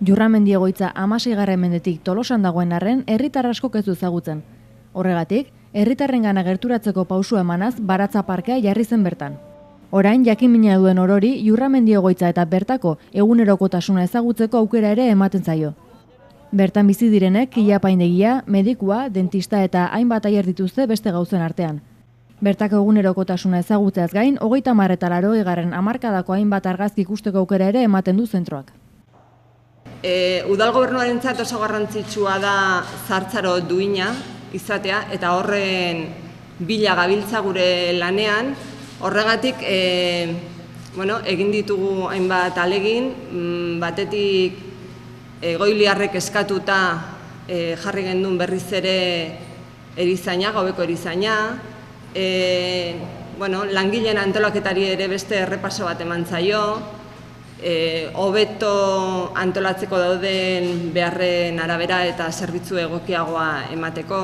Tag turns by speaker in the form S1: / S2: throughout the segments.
S1: Jurramendi egoitza 16. mendetik Tolosan dagoen arren, herritar askok ez du ezagutzen. Horregatik, herritarrengana gerturatzeko pausua emanaz Baratza parkea jarri zen bertan. Orain, jakimina duen orori, Jurramendi egoitza eta bertako egunerokotasuna ezagutzeko aukera ere ematen zaio. Bertan bizi direnek, kilapaindegia, medikua, dentista eta hainbat aier dituzte beste gauzen artean. Bertako egunerokotasuna ezagutzeaz gain, 30 eta 80 hamarkadako hainbat argazki ikusteko aukera ere ematen du zentroak.
S2: Udal gobernuarentzat oso garrantzitsua da zahartzaro duina izatea eta horren bila gabiltza gure lanean. Horregatik egin ditugu hainbat alegin, batetik egoiliarrek eskatuta jarri gendun berriz ere erizaina, gaueko erizaina, langileen antolaketari ere beste errepaso bat eman zaio, hobeto antolatzeko dauden beharren arabera eta zerbitzu egokiagoa emateko.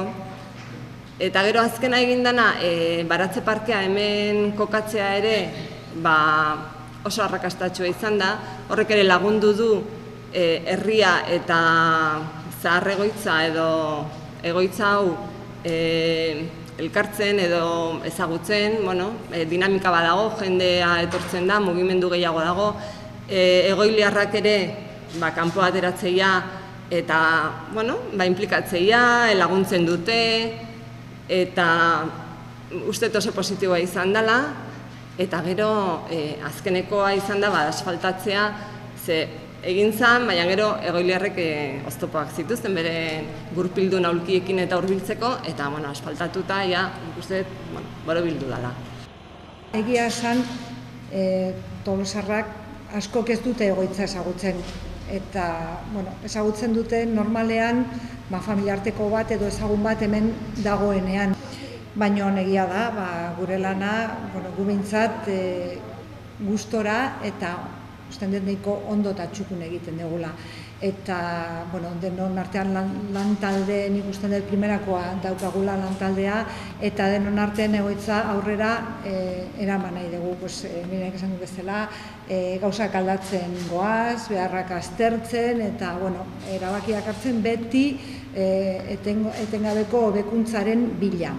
S2: Eta gero azkena egin dana, Baratze parkea hemen kokatzea ere oso arrakastatsua izan da. Horrek ere lagundu du herria eta zahar egoitza edo egoitza hau elkartzen edo ezagutzen, dinamika badago, jendea etortzen da, mugimendu gehiago dago, egoiliarrak ere kanpo ateratzeia eta inplikatzeia, laguntzen dute, eta uste oso positiboa izan dela, eta gero azkenekoa izan da asfaltatzea, ze egin zen, baina gero egoiliarrek oztopoak zituzten bere gurpildun aulkiekin eta hurbiltzeko, eta asfaltatuta uste borobildu dela.
S3: Egia esan, tolosarrak askok ez dute egoitza ezagutzen, eta ezagutzen dute normalean familiarteko bat edo ezagun bat hemen dagoenean. Baina egia da, gure lana, gu behintzat gustora eta usten dut nahiko ondo eta txukun egiten dugula. Eta denon artean lantalde, nik usten dut primerakoa daukagula lantaldea, eta denon artean egoitza aurrera eraman nahi dugu. Nire esan du bezala, gauzak aldatzen goaz, beharrak aztertzen, eta erabakiak hartzen beti etengabeko hobekuntzaren bila.